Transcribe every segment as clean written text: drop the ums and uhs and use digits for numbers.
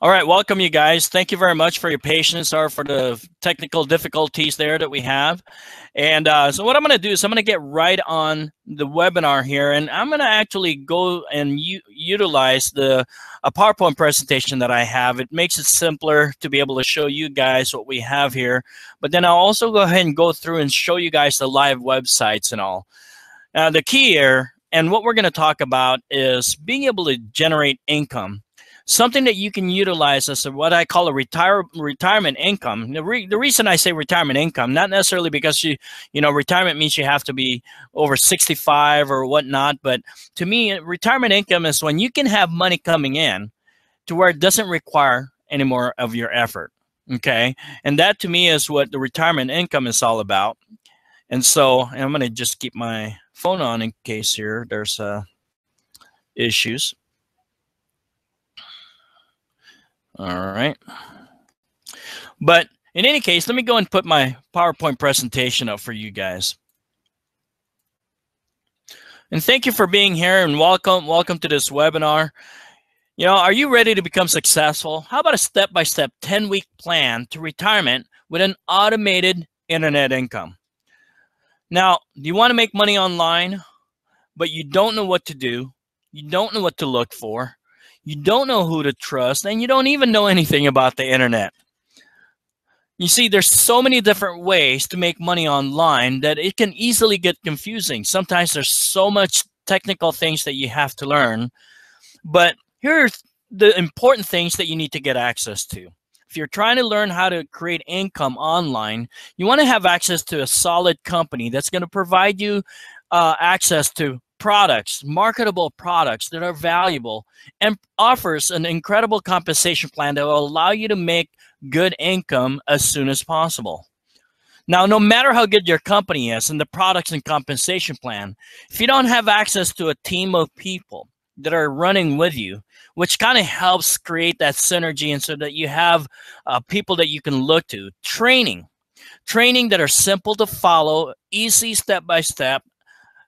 All right, welcome you guys. Thank you very much for your patience or for the technical difficulties there that we have. And so what I'm going to do is I'm going to get right on the webinar here, and I'm going to actually go and utilize a PowerPoint presentation that I have. It makes it simpler to be able to show you guys what we have here. But then I'll also go ahead and go through and show you guys the live websites and all. The key here, and what we're going to talk about, is being able to generate income. Something that you can utilize as what I call a retirement income. The reason I say retirement income, not necessarily because you know retirement means you have to be over 65 or whatnot, but to me, retirement income is when you can have money coming in to where it doesn't require any more of your effort. Okay, and that to me is what the retirement income is all about. And so I'm going to just keep my phone on in case here there's issues. All right. But in any case, let me go and put my PowerPoint presentation up for you guys. And thank you for being here and welcome to this webinar. You know, are you ready to become successful? How about a step-by-step 10-week plan to retirement with an automated internet income? Now, do you want to make money online, but you don't know what to do? You don't know what to look for. You don't know who to trust, and you don't even know anything about the internet. You see, there's so many different ways to make money online that it can easily get confusing. Sometimes there's so much technical things that you have to learn. But here are the important things that you need to get access to. If you're trying to learn how to create income online, you want to have access to a solid company that's going to provide you access to products, marketable products that are valuable, and offers an incredible compensation plan that will allow you to make good income as soon as possible. Now, no matter how good your company is and the products and compensation plan, if you don't have access to a team of people that are running with you, which kind of helps create that synergy and so that you have people that you can look to, training that are simple to follow, easy step-by-step,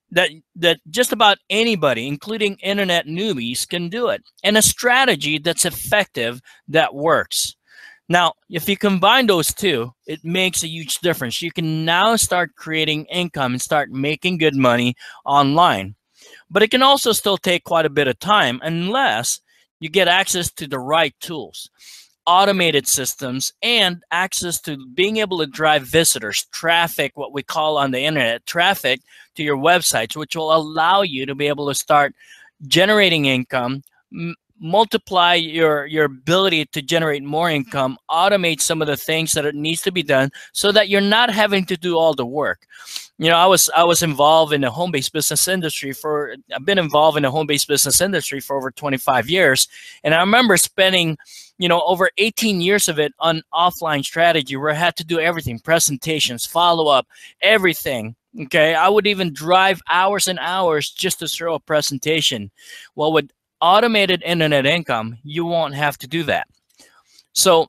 that just about anybody, including internet newbies, can do it. And a strategy that's effective, that works. Now, if you combine those two, it makes a huge difference. You can now start creating income and start making good money online. But it can also still take quite a bit of time unless you get access to the right tools, automated systems, and access to being able to drive visitors, traffic, what we call on the internet, traffic to your websites, which will allow you to be able to start generating income, multiply your ability to generate more income, automate some of the things that it needs to be done so that you're not having to do all the work. You know, I was involved in the home-based business industry I've been involved in the home-based business industry for over 25 years. And I remember spending, you know, over 18 years of it on offline strategy where I had to do everything, presentations, follow-up, everything. Okay, I would even drive hours and hours just to throw a presentation. Well, with automated internet income, you won't have to do that. So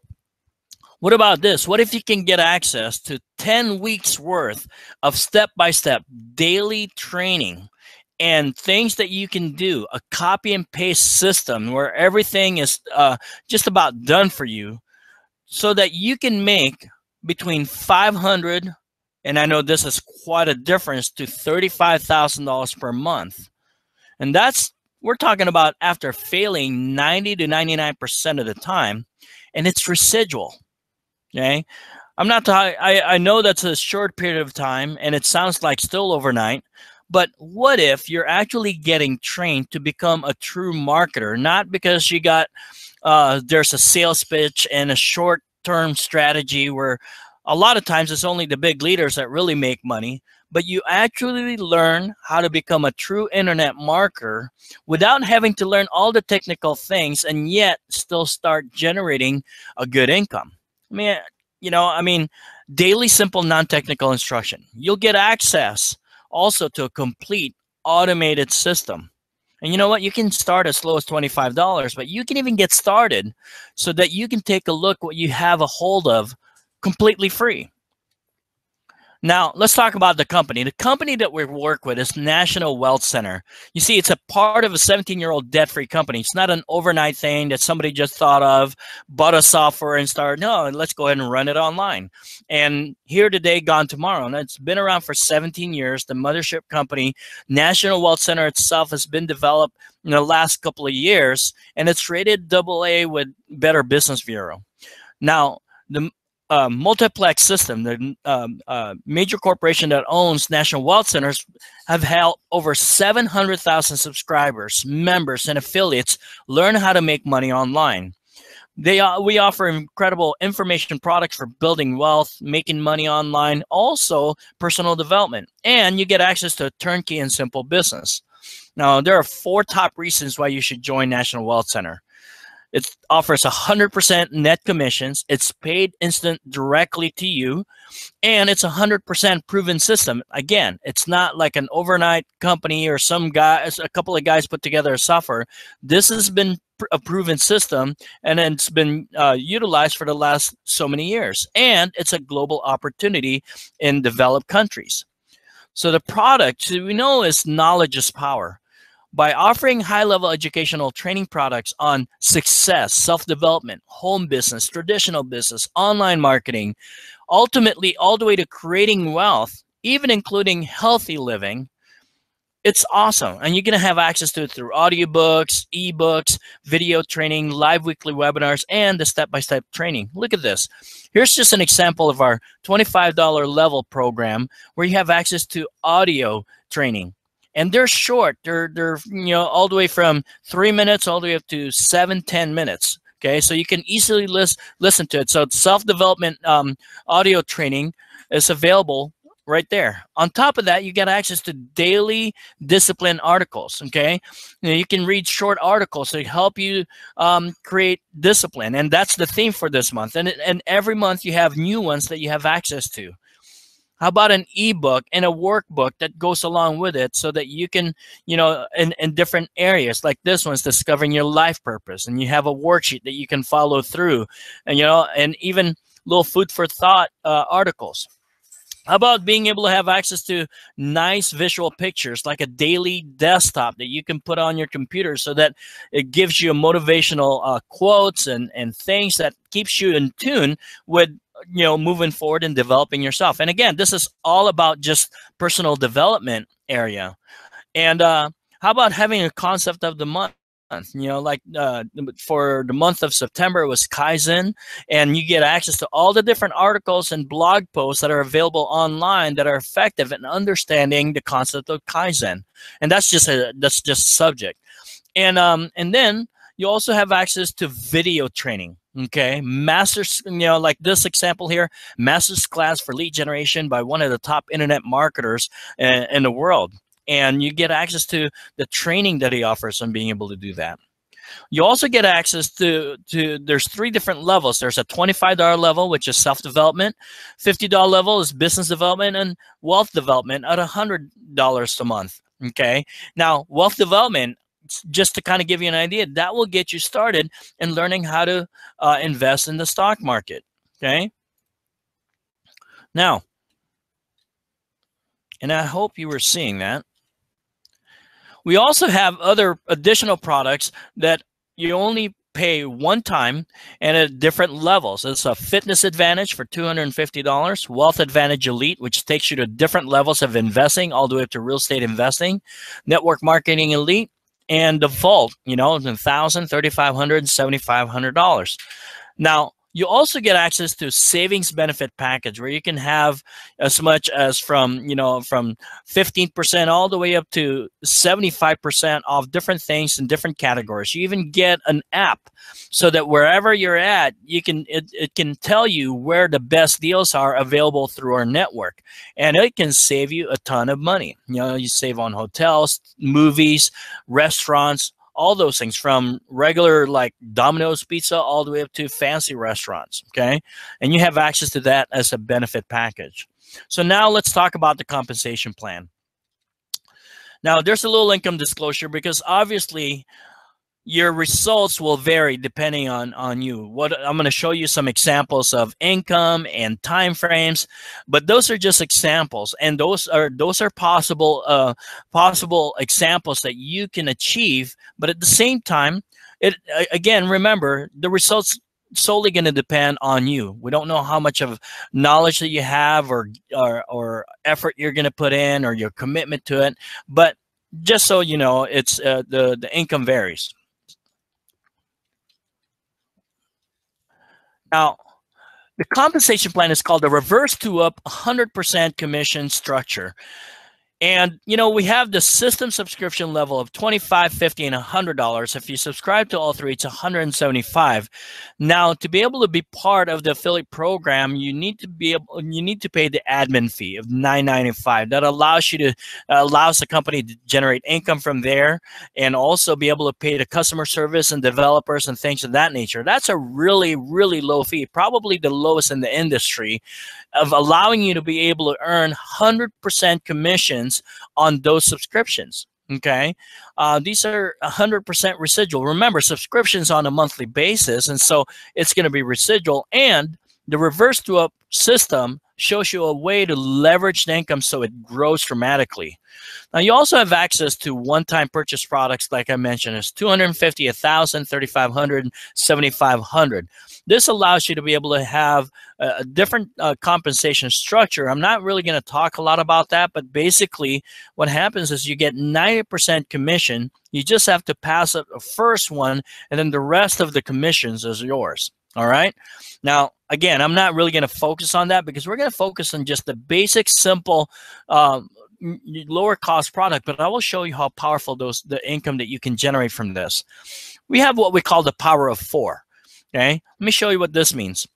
what about this? What if you can get access to 10 weeks worth of step-by-step daily training and things that you can do, a copy and paste system where everything is just about done for you so that you can make between $500, and I know this is quite a difference, to $35,000 per month. And we're talking about after failing 90 to 99% of the time, and it's residual. Okay, I know that's a short period of time, and it sounds like still overnight. But what if you're actually getting trained to become a true marketer, not because you got there's a sales pitch and a short-term strategy where a lot of times it's only the big leaders that really make money, but you actually learn how to become a true internet marketer without having to learn all the technical things and yet still start generating a good income. I mean, daily simple non-technical instruction. You'll get access also to a complete automated system. And you know what? You can start as low as $25, but you can even get started so that you can take a look what you have a hold of completely free. Now, let's talk about the company. The company that we work with is National Wealth Center. You see, it's a part of a 17-year-old debt-free company. It's not an overnight thing that somebody just thought of, bought a software and started, no, let's go ahead and run it online. And here today, gone tomorrow. And it's been around for 17 years. The mothership company, National Wealth Center itself, has been developed in the last couple of years, and it's rated AA with Better Business Bureau. Now, the Multiplex System, the major corporation that owns National Wealth Centers, have helped over 700,000 subscribers, members, and affiliates learn how to make money online. We offer incredible information products for building wealth, making money online, also personal development, and you get access to a turnkey and simple business. Now, there are 4 top reasons why you should join National Wealth Center. It offers 100% net commissions. It's paid instant directly to you, and it's a 100% proven system. Again, it's not like an overnight company or a couple of guys put together a software. This has been a proven system, and it's been utilized for the last so many years. And it's a global opportunity in developed countries. So the product, we know, is knowledge is power. By offering high-level educational training products on success, self-development, home business, traditional business, online marketing, ultimately all the way to creating wealth, even including healthy living, it's awesome. And you're going to have access to it through audiobooks, ebooks, video training, live weekly webinars, and the step-by-step training. Look at this. Here's just an example of our $25 level program where you have access to audio training. And they're short. They're all the way from 3 minutes all the way up to 7-10 minutes. Okay, so you can easily listen to it. So self-development audio training is available right there. On top of that, you get access to daily discipline articles. Okay, you can read short articles to help you create discipline, and that's the theme for this month. And every month you have new ones that you have access to. How about an ebook and a workbook that goes along with it so that you can, in different areas, like this one's discovering your life purpose, and you have a worksheet that you can follow through, and, and even little food for thought articles. How about being able to have access to nice visual pictures, like a daily desktop that you can put on your computer so that it gives you motivational quotes and things that keeps you in tune with moving forward and developing yourself. And again, this is all about just personal development area. And how about having a concept of the month? Like for the month of September, it was Kaizen, and you get access to all the different articles and blog posts that are available online that are effective in understanding the concept of Kaizen. And that's just subject. And then you also have access to video training. Okay, masters, like this example here, master's class for lead generation by one of the top internet marketers in the world. And you get access to the training that he offers on being able to do that. You also get access to there's 3 different levels. There's a $25 level, which is self-development. $50 level is business development, and wealth development at $100 a month. Okay, now wealth development, just to kind of give you an idea, that will get you started in learning how to invest in the stock market. Okay. Now, and I hope you were seeing that. We also have other additional products that you only pay one time and at different levels. It's a Fitness Advantage for $250, Wealth Advantage Elite, which takes you to different levels of investing, all the way up to real estate investing, Network Marketing Elite, and the Vault, $1,000, $3,500, $7,500. Now, you also get access to savings benefit package where you can have as much as from 15% all the way up to 75% off different things in different categories. You even get an app so that wherever you're at, it can tell you where the best deals are available through our network, and it can save you a ton of money. You save on hotels, movies, restaurants, all those things, from regular like Domino's Pizza all the way up to fancy restaurants, okay? And you have access to that as a benefit package. So now let's talk about the compensation plan. Now, there's a little income disclosure because obviously your results will vary depending on you. What I'm going to show you some examples of income and time frames, but those are just examples, and those are possible examples that you can achieve. But at the same time, again, remember, the results solely going to depend on you. We don't know how much of knowledge that you have, or effort you're going to put in, or your commitment to it. But just so you know, it's the income varies. Now, the compensation plan is called the reverse to up 100% commission structure. And we have the system subscription level of $25, $50, and $100. If you subscribe to all three, it's $175. Now, to be able to be part of the affiliate program, you need to pay the admin fee of $9.95. That allows the company to generate income from there, and also be able to pay the customer service and developers and things of that nature. That's a really, really low fee, probably the lowest in the industry, of allowing you to be able to earn 100% commissions on those subscriptions. Okay, these are 100% residual. Remember, subscriptions on a monthly basis, and so it's going to be residual. And the reverse to up system shows you a way to leverage the income so it grows dramatically. Now, you also have access to one-time purchase products, like I mentioned. It's $250, $1,000, $3,500, $7,500. This allows you to be able to have a different compensation structure. I'm not really going to talk a lot about that, but basically what happens is you get 90% commission. You just have to pass up the first one, and then the rest of the commissions is yours. All right. Now, again, I'm not really going to focus on that, because we're going to focus on just the basic, simple, lower cost product, but I will show you how powerful the income that you can generate from this. We have what we call the power of 4. Okay, let me show you what this means.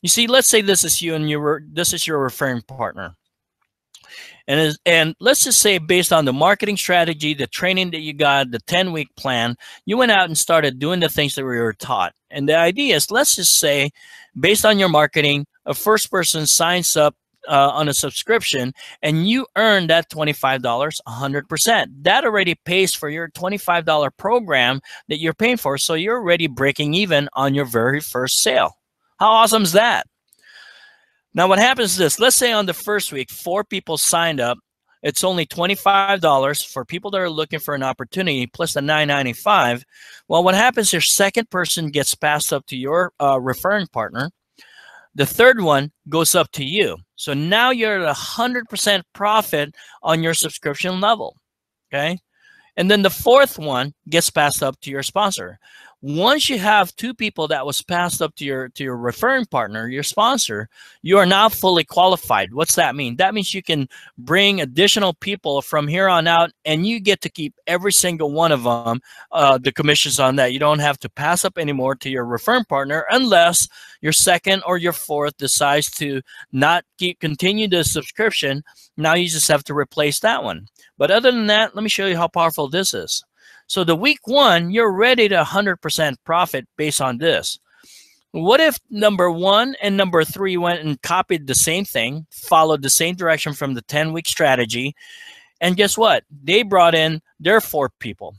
You see, let's say this is you, and this is your referring partner. And let's just say, based on the marketing strategy, the training that you got, the 10-week plan, you went out and started doing the things that we were taught. And the idea is, let's just say, based on your marketing, a first person signs up on a subscription, and you earn that $25 100%. That already pays for your $25 program that you're paying for, so you're already breaking even on your very first sale. How awesome is that? Now, what happens is this. Let's say on the first week, 4 people signed up. It's only $25 for people that are looking for an opportunity, plus the $9.95. Well, what happens is your second person gets passed up to your referring partner. The third one goes up to you. So now you're at 100% profit on your subscription level, okay? And then the fourth one gets passed up to your sponsor. Once you have 2 people that was passed up to your referring partner, your sponsor, you are now fully qualified. What's that mean? That means you can bring additional people from here on out, and you get to keep every single one of them, the commissions on that. You don't have to pass up anymore to your referring partner, unless your second or your fourth decides to not continue the subscription. Now you just have to replace that one. But other than that, let me show you how powerful this is. So the week 1, you're ready to 100% profit based on this. What if number 1 and number 3 went and copied the same thing, followed the same direction from the 10-week strategy, and guess what? They brought in their 4 people.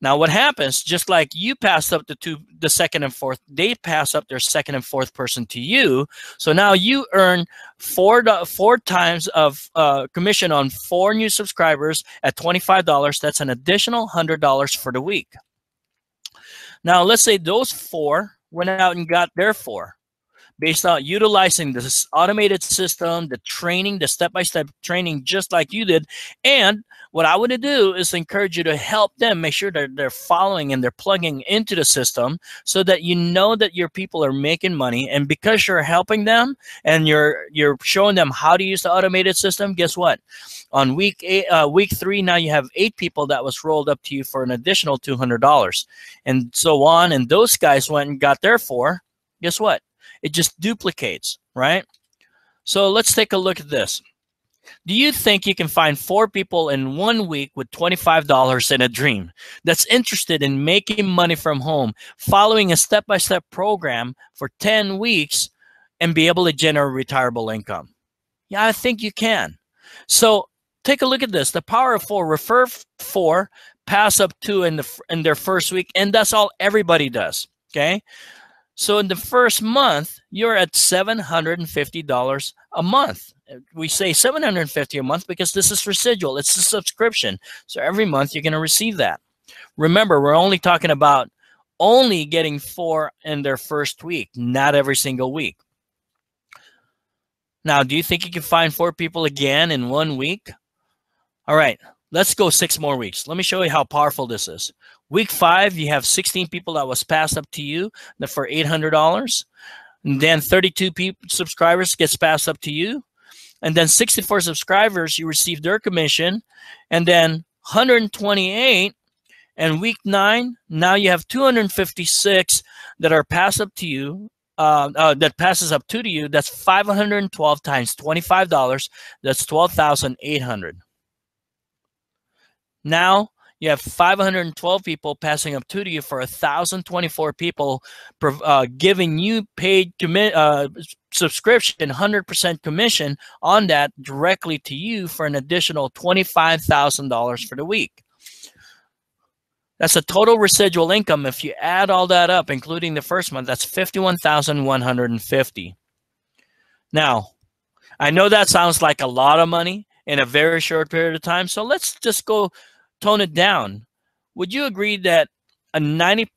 Now, what happens, just like you passed up the second and fourth, they pass up their second and fourth person to you. So now you earn 4 times of commission on 4 new subscribers at $25. That's an additional $100 for the week. Now, let's say those 4 went out and got their 4. Based on utilizing this automated system, the training, the step-by-step training, just like you did. And what I want to do is encourage you to help them, make sure that they're following and they're plugging into the system, so that you know that your people are making money. And because you're helping them and you're showing them how to use the automated system, guess what? On week 3, now you have 8 people that was rolled up to you for an additional $200, and so on. And those guys went and got their 4. Guess what? It just duplicates, right? So let's take a look at this. Do you think you can find 4 people in 1 week with $25 in a dream that's interested in making money from home, following a step-by-step program for 10 weeks, and be able to generate retirable income? Yeah, I think you can. So take a look at this. The power of 4. Refer 4, pass up to in their first week, and that's all everybody does. Okay, so in the first month, you're at $750 a month. We say $750 a month because this is residual. It's a subscription. So every month you're going to receive that. Remember, we're only talking about only getting 4 in their first week, not every single week. Now, do you think you can find 4 people again in 1 week? All right, let's go 6 more weeks. Let me show you how powerful this is. Week 5, you have 16 people that was passed up to you for $800. And then 32 subscribers gets passed up to you. And then 64 subscribers, you receive their commission. And then 128. And week 9, now you have 256 that are passed up to you. That passes up to you. That's 512 times $25. That's $12,800. Now you have 512 people passing up to you for 1,024 people giving you paid subscription, 100% commission on that directly to you for an additional $25,000 for the week. That's a total residual income. If you add all that up, including the first month, that's $51,150. Now, I know that sounds like a lot of money in a very short period of time, so let's just go tone it down. Would you agree that a 90%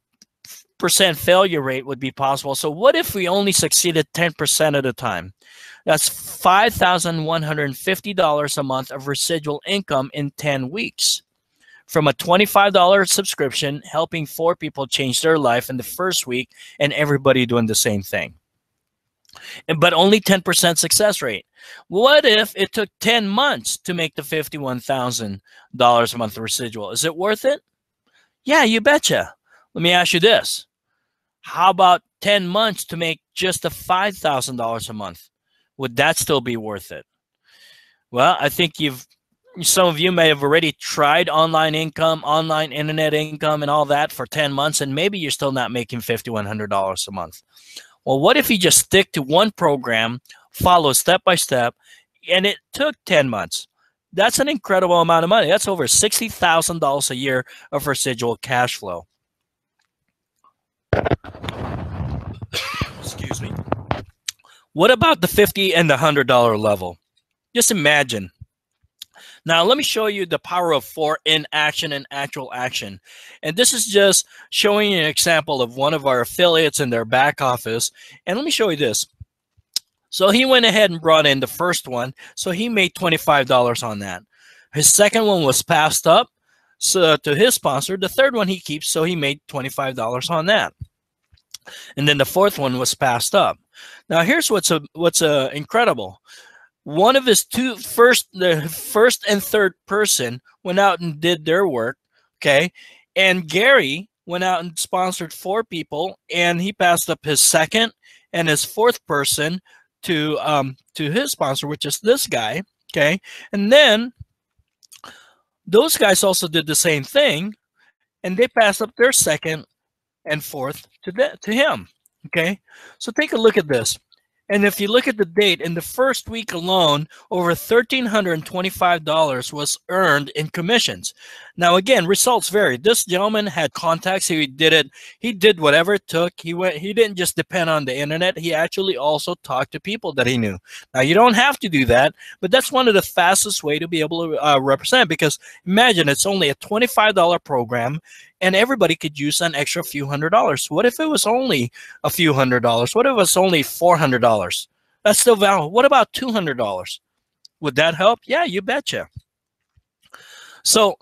failure rate would be possible? So what if we only succeeded 10% of the time? That's $5,150 a month of residual income in 10 weeks. From a $25 subscription, helping 4 people change their life in the first week, and everybody doing the same thing. But only 10% success rate. What if it took 10 months to make the $51,000 a month residual? Is it worth it? Yeah, you betcha. Let me ask you this. How about 10 months to make just the $5,000 a month? Would that still be worth it? Well, I think some of you may have already tried online income, online internet income, and all that for 10 months, and maybe you're still not making $5,100 a month. Well, what if you just stick to one program, follow step by step, and it took 10 months? That's an incredible amount of money. That's over $60,000 a year of residual cash flow. Excuse me. What about the $50 and the $100 level? Just imagine. Now, let me show you the power of 4 in action and actual action. And this is just showing you an example of one of our affiliates in their back office. And let me show you this. So he went ahead and brought in the first one. So he made $25 on that. His second one was passed up to his sponsor. The third one he keeps, so he made $25 on that. And then the fourth one was passed up. Now, here's what's incredible. One of his the first and third person went out and did their work, okay? And Gary went out and sponsored 4 people, and he passed up his second and his fourth person to his sponsor, which is this guy, okay? And then those guys also did the same thing, and they passed up their second and fourth to him, okay? So take a look at this. And if you look at the date, in the first week alone, over $1,325 was earned in commissions. Now, again, results vary. This gentleman had contacts. He did whatever it took. He didn't just depend on the internet. He actually also talked to people that he knew. Now, you don't have to do that, but that's one of the fastest way to be able to represent, because imagine it's only a $25 program, and everybody could use an extra few $100s. What if it was only a few $100s? What if it was only $400? That's still valuable. What about $200? Would that help? Yeah, you betcha. So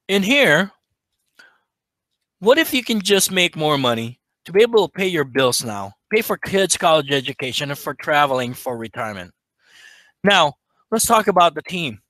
in here, what if you can just make more money to be able to pay your bills now, pay for kids' college education, and for traveling for retirement? Now, let's talk about the team.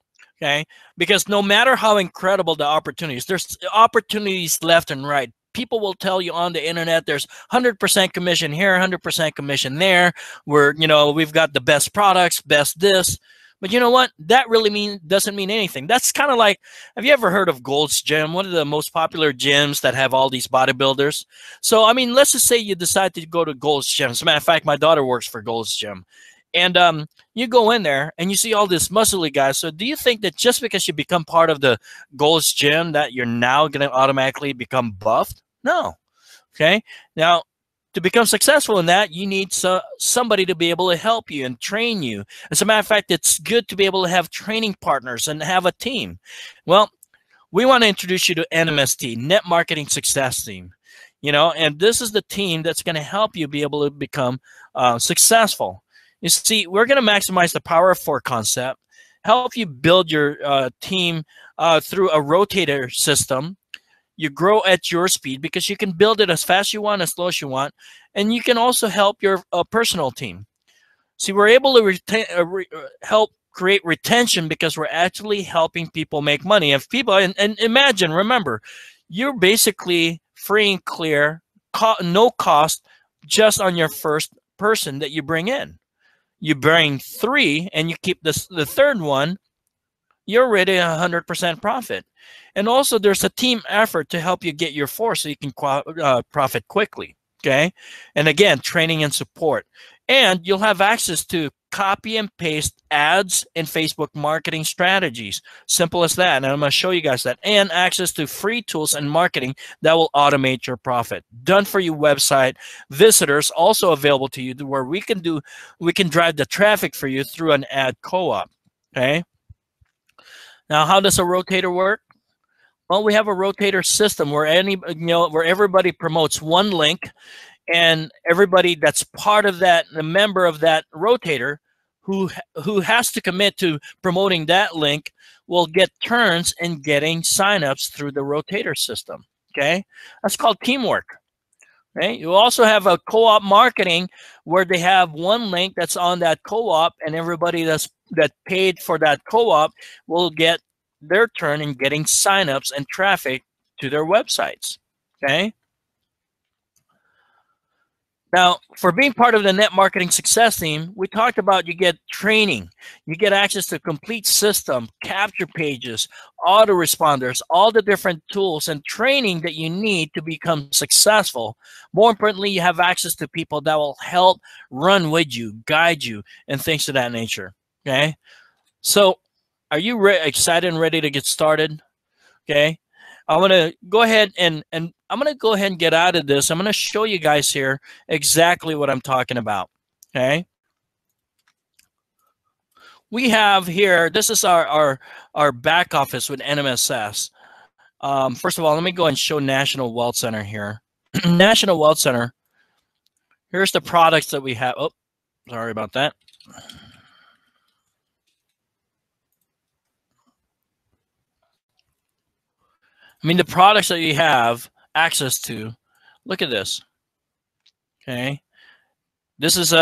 Okay, because no matter how incredible the opportunities, there's opportunities left and right. People will tell you on the internet there's 100% commission here, 100% commission there. We've got the best products, best this. But you know what? That really doesn't mean anything. That's kind of like, have you ever heard of Gold's Gym? One of the most popular gyms that have all these bodybuilders. So, I mean, let's just say you decide to go to Gold's Gym. As a matter of fact, my daughter works for Gold's Gym. And you go in there and you see all these muscly guys. So do you think that just because you become part of the Gold's Gym that you're now going to automatically become buffed? No. Okay. Now, to become successful in that, you need somebody to be able to help you and train you. As a matter of fact, it's good to be able to have training partners and have a team. Well, we want to introduce you to NMST, Net Marketing Success Team. And this is the team that's going to help you be able to become successful. You see, we're going to maximize the power of four concept, help you build your team through a rotator system. You grow at your speed because you can build it as fast as you want, as slow as you want, and you can also help your personal team. See, we're able to help create retention because we're actually helping people make money. If people, and imagine, remember, you're basically free and clear, no cost, just on your first person that you bring in. You bring 3 and you keep the third one, you're already 100% profit. And also there's a team effort to help you get your 4 so you can profit quickly. Okay. And again, training and support. And you'll have access to copy and paste ads and Facebook marketing strategies. Simple as that. And I'm going to show you guys that. And access to free tools and marketing that will automate your profit. Done for you website visitors also available to you, where we can drive the traffic for you through an ad co-op. Okay. Now, how does a rotator work? Well, we have a rotator system where where everybody promotes one link, and everybody that's part of that, the member of that rotator, who has to commit to promoting that link, will get turns and getting signups through the rotator system. Okay, that's called teamwork. Okay, you also have a co-op marketing where they have one link that's on that co-op, and everybody that paid for that co-op will get their turn in getting signups and traffic to their websites. Okay. Now, for being part of the Net Marketing Success Team, we talked about you get training, you get access to complete system, capture pages, autoresponders, all the different tools and training that you need to become successful. More importantly, you have access to people that will help run with you, guide you, and things of that nature. Okay. So are you excited and ready to get started? Okay. I'm going to go ahead and I'm going to go ahead and get out of this. I'm going to show you guys here exactly what I'm talking about. Okay. We have here, this is our back office with NMSS. First of all, let me go and show National Wealth Center here. National Wealth Center. Here's the products that we have. Oh, sorry about that. I mean, the products that you have access to, look at this. Okay. This is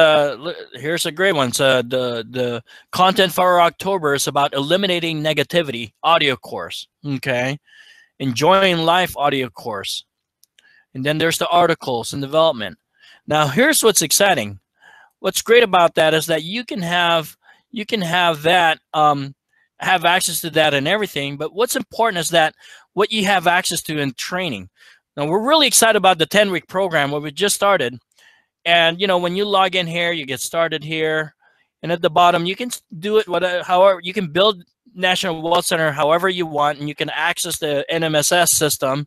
here's a great one. So the content for October is about eliminating negativity audio course. Okay. Enjoying life audio course. And then there's the articles and development. Now here's what's exciting. What's great about that is that you can have that have access to that and everything, but what's important is that what you have access to in training. Now we're really excited about the 10-week program where we just started. And when you log in here, you get started here, and at the bottom you can do it however you can build National Wealth Center however you want, and you can access the NMSS system.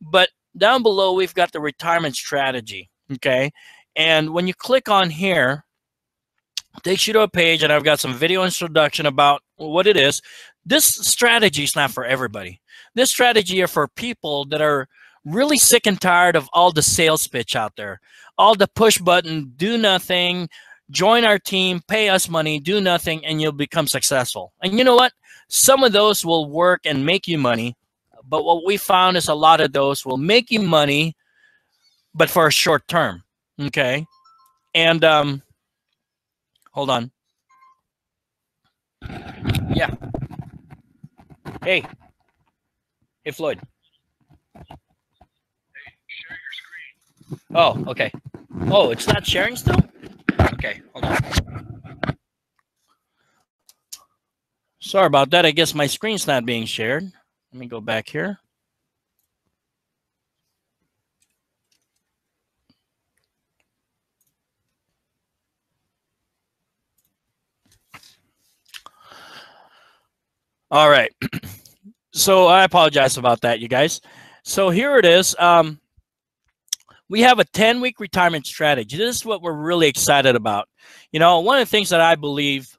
But down below we've got the retirement strategy. Okay, and when you click on here, it takes you to a page, and I've got some video introduction about what it is. This strategy is not for everybody. This strategy is for people that are really sick and tired of all the sales pitch out there, all the push button, do nothing, join our team, pay us money, do nothing, and you'll become successful. And you know what? Some of those will work and make you money, but what we found is a lot of those will make you money, but for a short term. Okay, and hold on. Yeah. Hey, Floyd. Share your screen. Oh, okay. Oh, it's not sharing still? Okay, hold on. Sorry about that. I guess my screen's not being shared. Let me go back here. All right. So I apologize about that, you guys. So here it is. We have a 10-week retirement strategy. This is what we're really excited about. You know, one of the things that I believe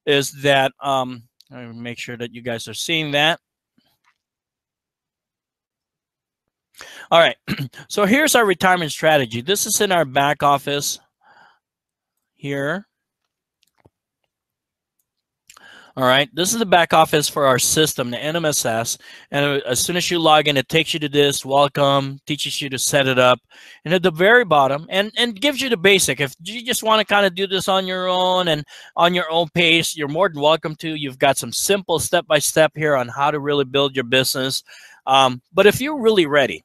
is that, let me make sure that you guys are seeing that. All right. So here's our retirement strategy. This is in our back office here. All right, this is the back office for our system, the NMSS. And as soon as you log in, it takes you to this, welcome, teaches you to set it up. And at the very bottom, and gives you the basic. If you just want to kind of do this on your own and on your own pace, you're more than welcome to. You've got some simple step-by-step here on how to really build your business. But if you're really ready,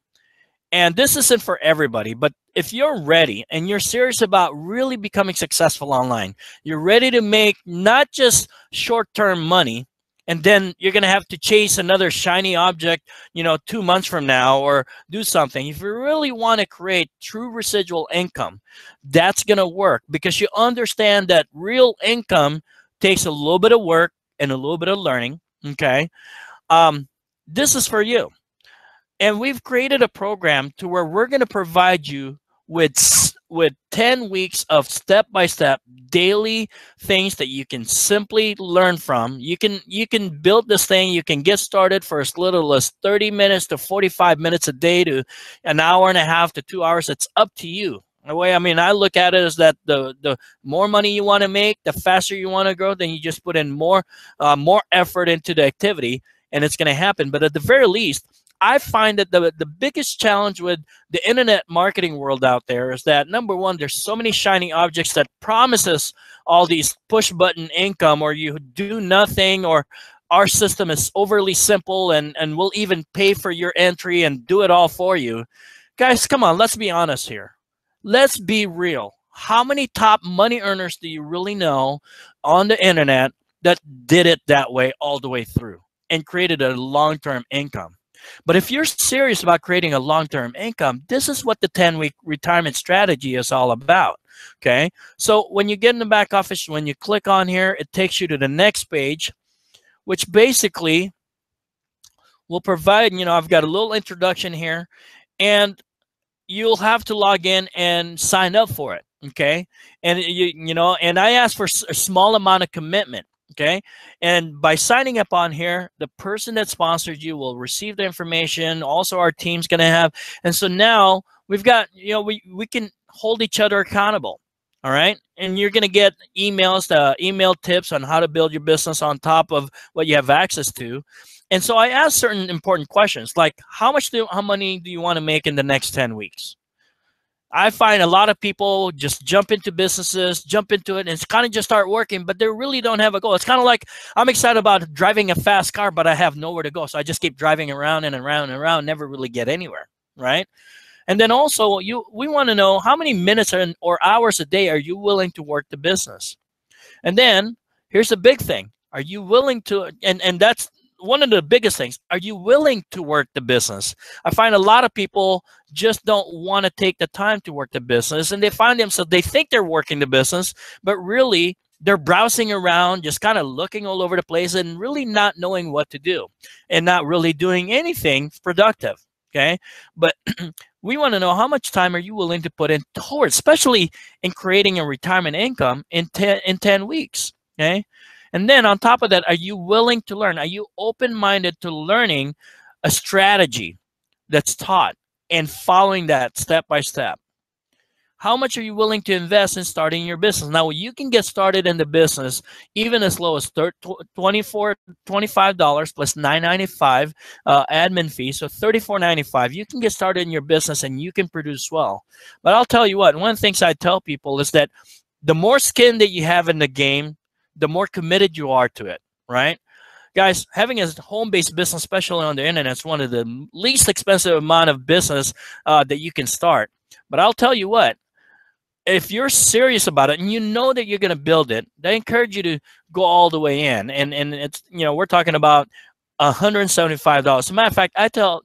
and this isn't for everybody, but if you're ready and you're serious about really becoming successful online, you're ready to make not just short-term money, and then you're going to have to chase another shiny object, 2 months from now or do something. If you really want to create true residual income, that's going to work because you understand that real income takes a little bit of work and a little bit of learning, okay? This is for you. And we've created a program to where we're going to provide you with 10 weeks of step-by-step daily things that you can simply learn from. You can build this thing. You can get started for as little as 30 minutes to 45 minutes a day to an hour and a half to 2 hours. It's up to you. The way I look at it is that the more money you want to make, the faster you want to grow, then you just put in more effort into the activity, and it's going to happen. But at the very least, I find that the biggest challenge with the internet marketing world out there is that, number one, there's so many shiny objects that promise us all these push button income, or you do nothing, or our system is overly simple and we'll even pay for your entry and do it all for you. Guys, come on, let's be honest here. Let's be real. How many top money earners do you really know on the internet that did it that way all the way through and created a long-term income? But if you're serious about creating a long-term income, this is what the 10-week retirement strategy is all about, okay? So when you get in the back office, when you click on here, it takes you to the next page, which basically will provide, I've got a little introduction here, and you'll have to log in and sign up for it, okay? And, and I ask for a small amount of commitment. Okay, and by signing up on here, the person that sponsored you will receive the information. Also, our team's going to have, and so now we've got, we can hold each other accountable. All right, and you're going to get emails, email tips on how to build your business on top of what you have access to. And so I ask certain important questions like, how money do you want to make in the next 10 weeks? I find a lot of people just jump into businesses, jump into it, and it's kind of just start working, but they really don't have a goal. It's kind of like, I'm excited about driving a fast car, but I have nowhere to go. So I just keep driving around and around and around, never really get anywhere, right? And then also, we want to know how many minutes or hours a day are you willing to work the business? And then here's the big thing. Are you willing to, and that's one of the biggest things, are you willing to work the business? I find a lot of people just don't want to take the time to work the business, and they find themselves, they think they're working the business, but really they're browsing around, just kind of looking all over the place and really not knowing what to do and not really doing anything productive, okay? But we want to know, how much time are you willing to put in towards, especially in creating a retirement income in 10 weeks, okay? And then on top of that, are you willing to learn? Are you open-minded to learning a strategy that's taught and following that step by step? How much are you willing to invest in starting your business? Now, you can get started in the business even as low as $25 plus $9.95 admin fee, so $34.95. You can get started in your business and you can produce well. But I'll tell you what, one of the things I tell people is that the more skin that you have in the game, the more committed you are to it, right? Guys, having a home-based business, especially on the internet, is one of the least expensive amount of business that you can start. But I'll tell you what, if you're serious about it and you know that you're going to build it, I encourage you to go all the way in. And it's, we're talking about $175. As a matter of fact, I tell,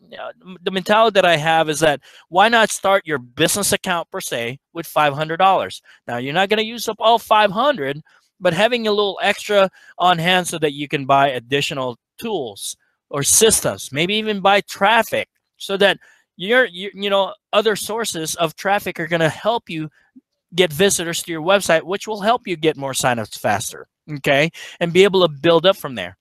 the mentality that I have is that, why not start your business account per se with $500? Now, you're not going to use up all $500, but having a little extra on hand so that you can buy additional tools or systems, maybe even buy traffic, so that other sources of traffic are going to help you get visitors to your website, which will help you get more signups faster, okay, and be able to build up from there.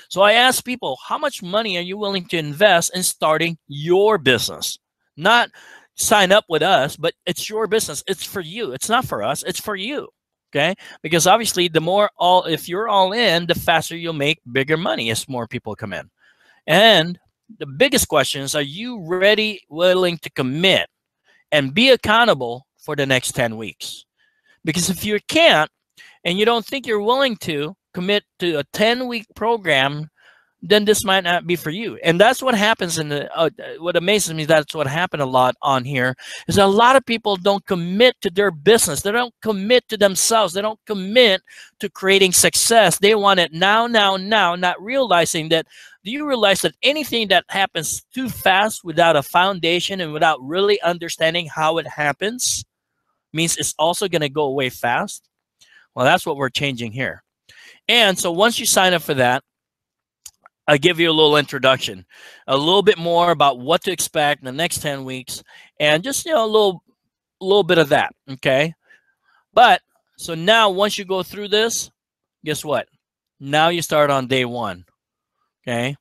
So I ask people, how much money are you willing to invest in starting your business? Not sign up with us, but it's your business. It's for you. It's not for us. It's for you. Okay? Because obviously, if you're all in, the faster you'll make bigger money as more people come in. And the biggest question is, are you ready, willing to commit and be accountable for the next 10 weeks? Because if you can't, and you don't think you're willing to commit to a 10-week program, then this might not be for you. And that's what happens what amazes me, that's what happened a lot on here, is a lot of people don't commit to their business. They don't commit to themselves. They don't commit to creating success. They want it now, not realizing that, do you realize that anything that happens too fast without a foundation and without really understanding how it happens means it's also going to go away fast? Well, that's what we're changing here. And so once you sign up for that, I'll give you a little introduction, a little bit more about what to expect in the next 10 weeks, and just, a little bit of that, okay? But, so now once you go through this, guess what? Now you start on day one, okay?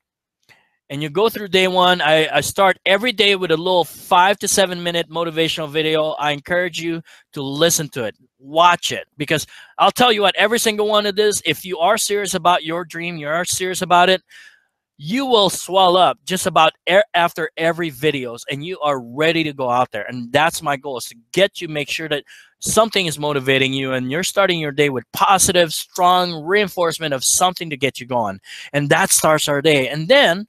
And you go through day one. I start every day with a little 5 to 7 minute motivational video. I encourage you to listen to it, watch it, because I'll tell you what, every single one of this, if you are serious about your dream, you are serious about it, you will swell up just about after every videos, and you are ready to go out there. And that's my goal, is to get you, make sure that something is motivating you and you're starting your day with positive, strong reinforcement of something to get you going. And that starts our day. And then,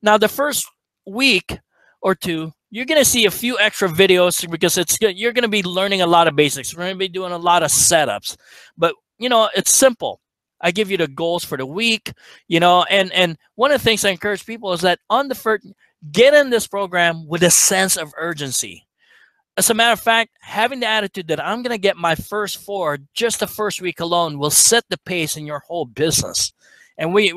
now the first week or two, you're going to see a few extra videos, because you're going to be learning a lot of basics. We're going to be doing a lot of setups. But, it's simple. I give you the goals for the week, and one of the things I encourage people is that on the first, get in this program with a sense of urgency. As a matter of fact, having the attitude that I'm going to get my first 4, just the first week alone, will set the pace in your whole business. And we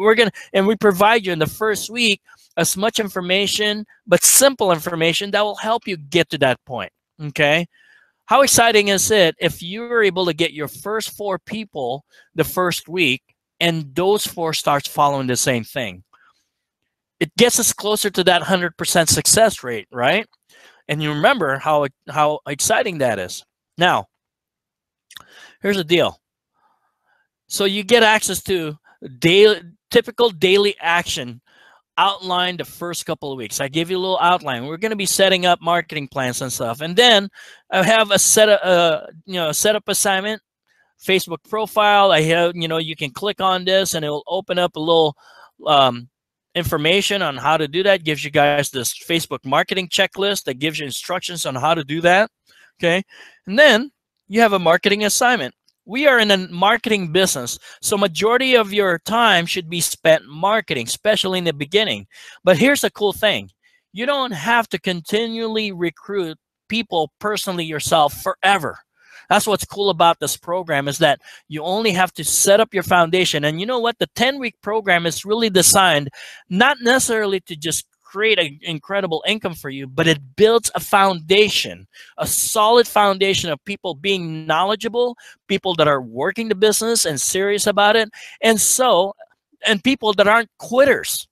provide you in the first week as much information, but simple information that will help you get to that point, okay? How exciting is it if you were able to get your first 4 people the first week, and those 4 starts following the same thing? It gets us closer to that 100% success rate, right? And you remember how exciting that is. Now, here's the deal. So you get access to typical daily action outline the first couple of weeks. I give you a little outline. We're going to be setting up marketing plans and stuff. And then I have a setup assignment, Facebook profile. I have, you can click on this and it will open up a little information on how to do that. Gives you guys this Facebook marketing checklist that gives you instructions on how to do that. Okay. And then you have a marketing assignment. We are in a marketing business, so majority of your time should be spent marketing, especially in the beginning. But here's the cool thing. You don't have to continually recruit people personally yourself forever. That's what's cool about this program, is that you only have to set up your foundation. And you know what? The 10-week program is really designed not necessarily to just create an incredible income for you, but it builds a foundation, a solid foundation of people being knowledgeable, people that are working the business and serious about it, and people that aren't quitters,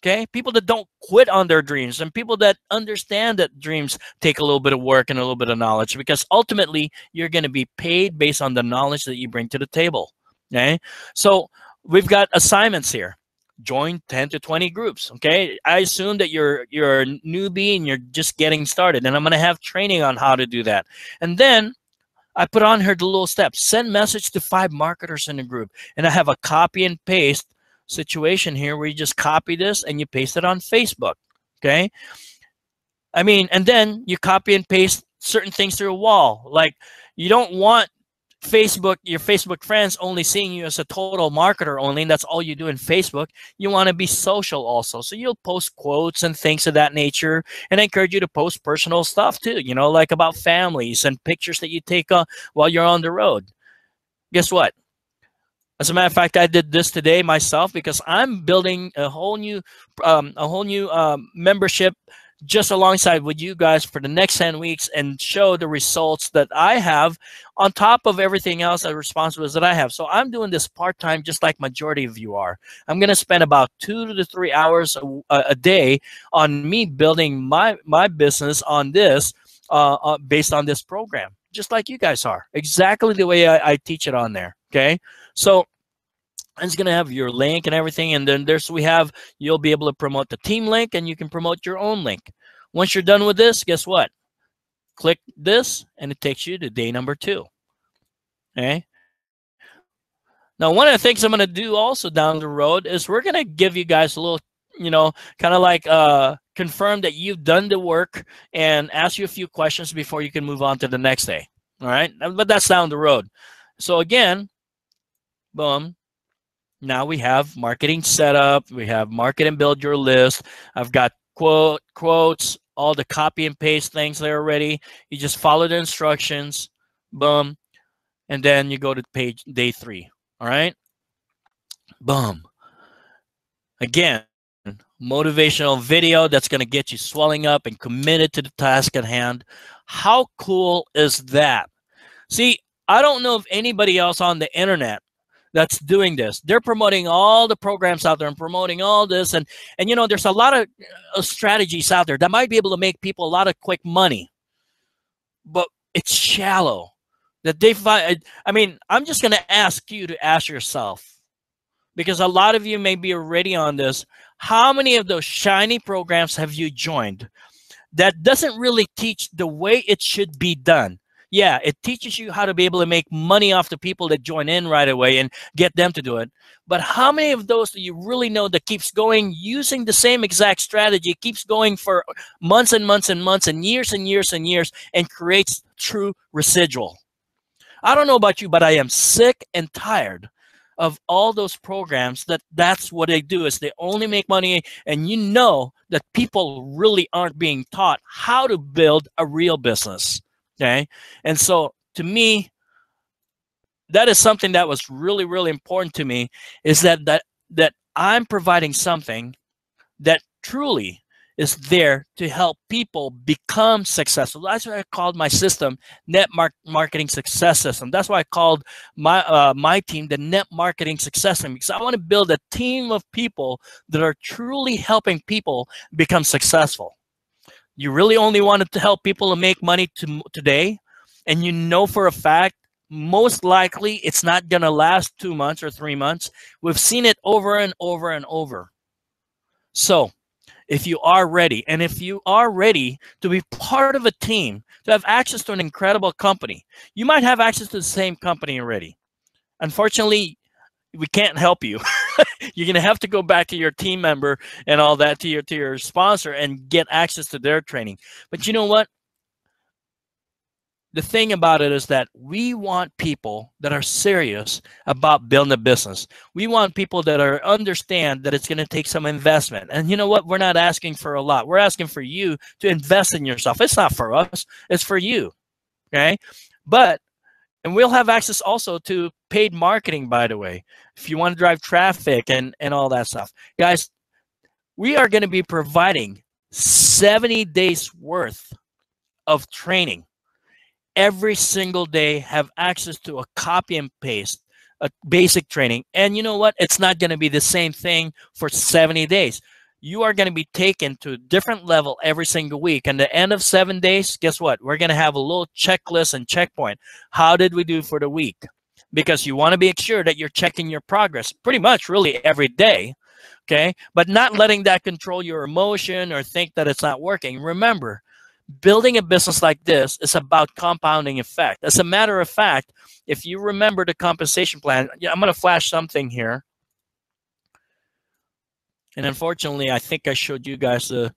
okay? People that don't quit on their dreams, and people that understand that dreams take a little bit of work and a little bit of knowledge, because ultimately you're going to be paid based on the knowledge that you bring to the table, okay? So we've got assignments here. Join 10 to 20 groups, okay? I assume that you're a newbie and you're just getting started, and I'm going to have training on how to do that. And then I put on here the little steps. Send message to 5 marketers in the group. And I have a copy and paste situation here where you just copy this and you paste it on Facebook, okay? And then you copy and paste certain things through a wall. Like, you don't want your Facebook friends only seeing you as a total marketer only, and that's all you do in Facebook. You want to be social also. So you'll post quotes and things of that nature. And I encourage you to post personal stuff too, like about families and pictures that you take while you're on the road. Guess what? As a matter of fact, I did this today myself because I'm building a whole new membership just alongside with you guys for the next 10 weeks and show the results that I have on top of everything else, the responsibilities that I have. So I'm doing this part-time just like majority of you are. I'm going to spend about 2 to 3 hours a day on me building my business on this based on this program, just like you guys are. Exactly the way I teach it on there, okay? So it's going to have your link and everything, and then you'll be able to promote the team link, and you can promote your own link. Once you're done with this, guess what? Click this, and it takes you to day number 2. Okay. Now, one of the things I'm going to do also down the road is we're going to give you guys a little, kind of like confirm that you've done the work and ask you a few questions before you can move on to the next day. All right. But that's down the road. So again, boom. Now we have marketing setup. We have market and build your list. I've got quotes, all the copy and paste things there already. You just follow the instructions, boom, and then you go to page day 3. All right, boom. Again, motivational video that's going to get you swelling up and committed to the task at hand. How cool is that? See, I don't know of anybody else on the internet that's doing this. They're promoting all the programs out there and promoting all this. And there's a lot of strategies out there that might be able to make people a lot of quick money. But it's shallow. That they find. I mean, I'm just going to ask you to ask yourself, because a lot of you may be already on this. How many of those shiny programs have you joined that doesn't really teach the way it should be done? Yeah, it teaches you how to be able to make money off the people that join in right away and get them to do it. But how many of those do you really know that keeps going using the same exact strategy, keeps going for months and months and months and years and years and years, and creates true residual? I don't know about you, but I am sick and tired of all those programs that's what they do, is they only make money, and that people really aren't being taught how to build a real business. Okay. And so to me, that is something that was really, really important to me, is that I'm providing something that truly is there to help people become successful. That's why I called my system Net Marketing Success System. That's why I called my team the Net Marketing Success System, because I want to build a team of people that are truly helping people become successful. You really only wanted to help people to make money today, and you know for a fact, most likely it's not going to last 2 months or 3 months. We've seen it over and over and over. So if you are ready, and if you are ready to be part of a team, to have access to an incredible company, you might have access to the same company already. Unfortunately, we can't help you. You're going to have to go back to your team member and all that, to your sponsor, and get access to their training. But you know what? The thing about it is that we want people that are serious about building a business. We want people that understand that it's going to take some investment. And you know what? We're not asking for a lot. We're asking for you to invest in yourself. It's not for us. It's for you. Okay? And we'll have access also to paid marketing, by the way, if you want to drive traffic and all that stuff. Guys, we are going to be providing 70 days worth of training. Every single day, have access to a copy and paste, a basic training. And you know what? It's not going to be the same thing for 70 days. You are going to be taken to a different level every single week. And the end of 7 days, guess what? We're going to have a little checklist and checkpoint. How did we do for the week? Because you want to be sure that you're checking your progress pretty much really every day. Okay. But not letting that control your emotion or think that it's not working. Remember, building a business like this is about compounding effect. As a matter of fact, if you remember the compensation plan, I'm going to flash something here. And unfortunately, I think I showed you guys I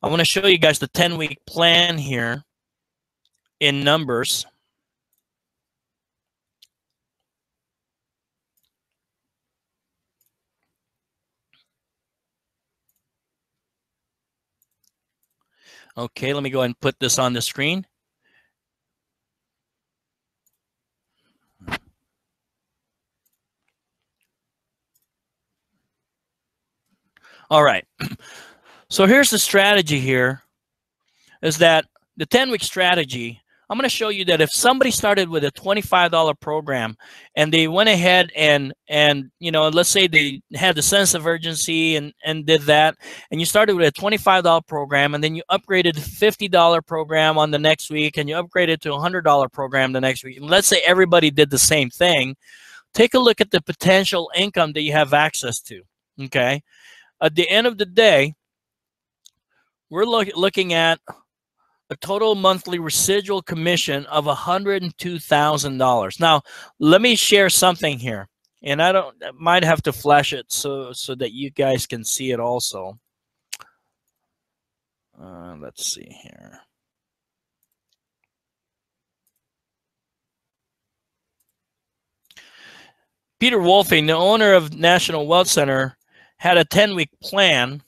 want to show you guys the 10-week plan here in numbers. Okay, let me go ahead and put this on the screen. All right. So here's the strategy here is that the 10-week strategy, I'm going to show you that if somebody started with a $25 program and they went ahead and let's say they had the sense of urgency and did that, and you started with a $25 program and then you upgraded to $50 program on the next week and you upgraded to a $100 program the next week. And let's say everybody did the same thing. Take a look at the potential income that you have access to, okay? At the end of the day, we're looking at a total monthly residual commission of $102,000. Now, let me share something here, and I might have to flash it so that you guys can see it also. Let's see here. Peter Wolfing, the owner of National Wealth Center, had a 10-week plan.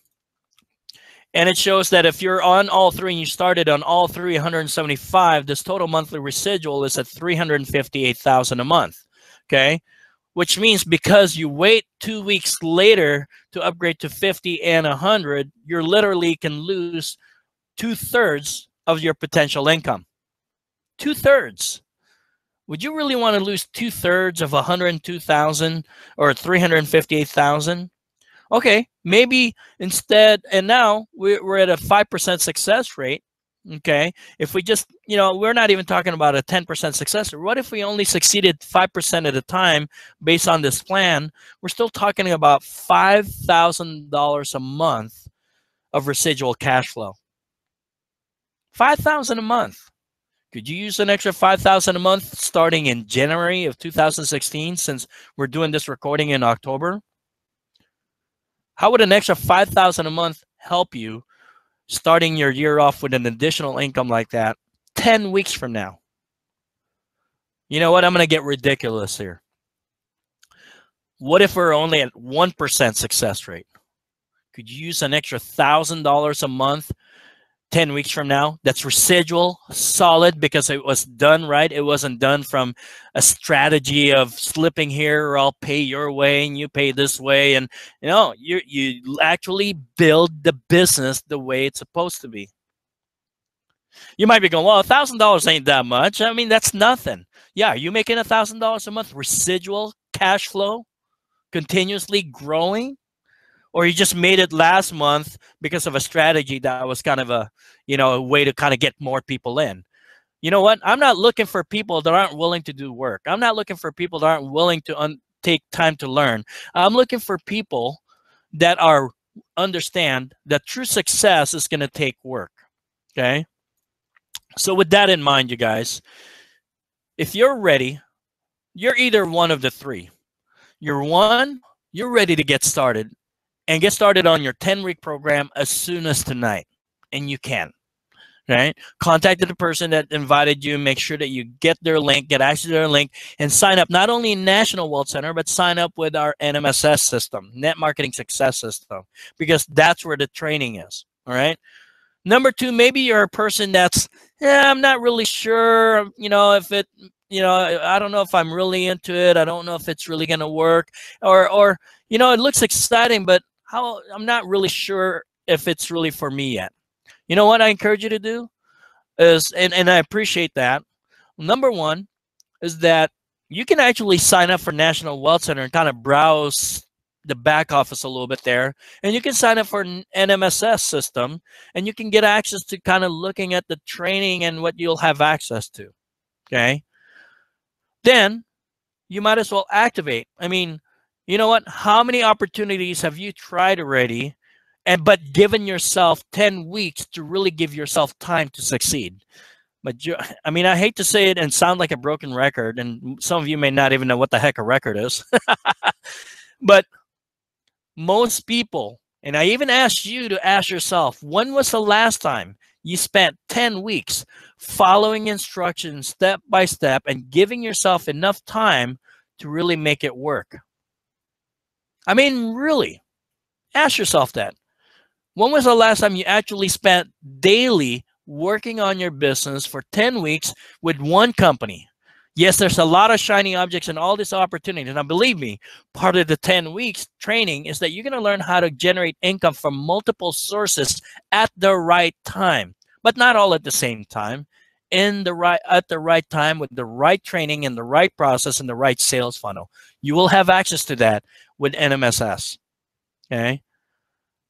And it shows that if you're on all three and you started on all three 175, this total monthly residual is at $358,000 a month. Okay, which means because you wait 2 weeks later to upgrade to 50 and 100, you literally can lose 2/3 of your potential income. 2/3. Would you really want to lose 2/3 of 102,000 or 358,000? Okay, maybe instead, and now we're at a 5% success rate. Okay, if we just, we're not even talking about a 10% success rate. What if we only succeeded 5% at a time based on this plan? We're still talking about $5,000 a month of residual cash flow. $5,000 a month. Could you use an extra $5,000 a month starting in January of 2016, since we're doing this recording in October? How would an extra $5,000 a month help you starting your year off with an additional income like that 10 weeks from now? You know what? I'm going to get ridiculous here. What if we're only at 1% success rate? Could you use an extra $1,000 a month 10 weeks from now? That's residual, solid, because it was done right. It wasn't done from a strategy of slipping here, or I'll pay your way and you pay this way. And you actually build the business the way it's supposed to be. You might be going, well, $1,000 ain't that much. I mean, that's nothing. Yeah, are you making $1,000 a month residual cash flow continuously growing? Or you just made it last month because of a strategy that was kind of a way to kind of get more people in? You know what? I'm not looking for people that aren't willing to do work. I'm not looking for people that aren't willing to take time to learn. I'm looking for people that understand that true success is going to take work. Okay? So with that in mind, you guys, if you're ready, you're either one of the three. You're ready to get started. And get started on your 10-week program as soon as tonight. And you can. Right? Contact the person that invited you. Make sure that you get their link, get access to their link, and sign up not only in National Wealth Center, but sign up with our NMSS system, Net Marketing Success System, because that's where the training is. All right? Number two, maybe you're a person that's, I'm not really sure, if it, I don't know if I'm really into it. I don't know if it's really going to work. Or it looks exciting, but I'm not really sure if it's really for me yet. You know what I encourage you to do is, and I appreciate that. Number one is that you can actually sign up for National Wealth Center and kind of browse the back office a little bit there. And you can sign up for an NMSS system, and you can get access to kind of looking at the training and what you'll have access to. Okay. Then you might as well activate. I mean, you know what? How many opportunities have you tried already, but given yourself 10 weeks to really give yourself time to succeed? But I hate to say it and sound like a broken record, and some of you may not even know what the heck a record is. But most people, and I even asked you to ask yourself, when was the last time you spent 10 weeks following instructions step by step and giving yourself enough time to really make it work? I mean, really, ask yourself that. When was the last time you actually spent daily working on your business for 10 weeks with one company? Yes, there's a lot of shiny objects and all this opportunity. Now, believe me, part of the 10 weeks training is that you're going to learn how to generate income from multiple sources at the right time, but not all at the same time. At the right time with the right training and the right process and the right sales funnel. You will have access to that with NMSS. Okay.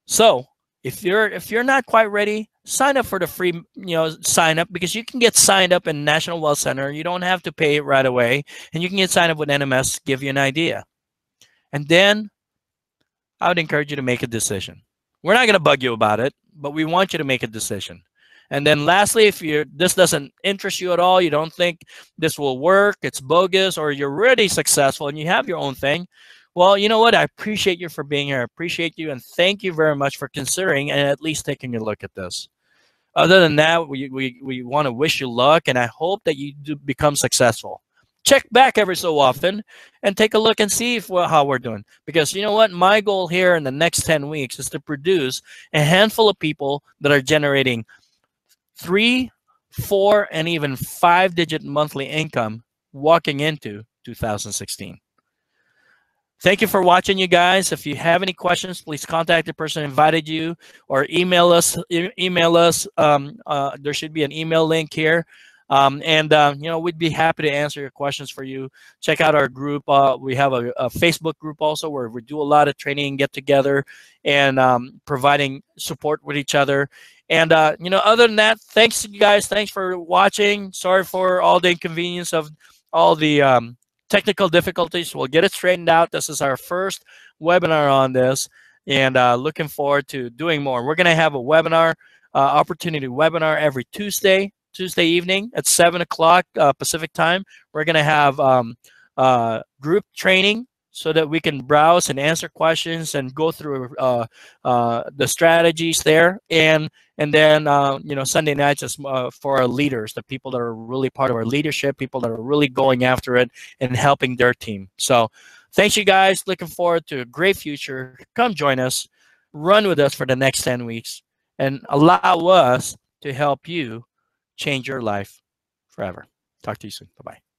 So if you're not quite ready, sign up for the free, sign up, because you can get signed up in National Wealth Center. You don't have to pay it right away, and you can get signed up with NMS, give you an idea. And then I would encourage you to make a decision. We're not going to bug you about it, but we want you to make a decision. And then lastly, if this doesn't interest you at all, you don't think this will work, it's bogus, or you're already successful and you have your own thing, well, you know what? I appreciate you for being here. I appreciate you, and thank you very much for considering and at least taking a look at this. Other than that, we want to wish you luck, and I hope that you do become successful. Check back every so often and take a look and see how we're doing. Because you know what? My goal here in the next 10 weeks is to produce a handful of people that are generating 3, 4, and even 5-digit monthly income walking into 2016. Thank you for watching, you guys. If you have any questions, please contact the person who invited you or email us. There should be an email link here. We'd be happy to answer your questions for you. Check out our group. We have a Facebook group also where we do a lot of training and get together and providing support with each other. And, other than that, thanks, you guys. Thanks for watching. Sorry for all the inconvenience of all the technical difficulties. We'll get it straightened out. This is our first webinar on this, and looking forward to doing more. We're going to have a webinar, opportunity webinar every Tuesday evening at 7 o'clock Pacific time. We're going to have group training so that we can browse and answer questions and go through the strategies there. And then, Sunday nights is for our leaders, the people that are really part of our leadership, people that are really going after it and helping their team. So thanks, you guys. Looking forward to a great future. Come join us. Run with us for the next 10 weeks and allow us to help you change your life forever. Talk to you soon. Bye-bye.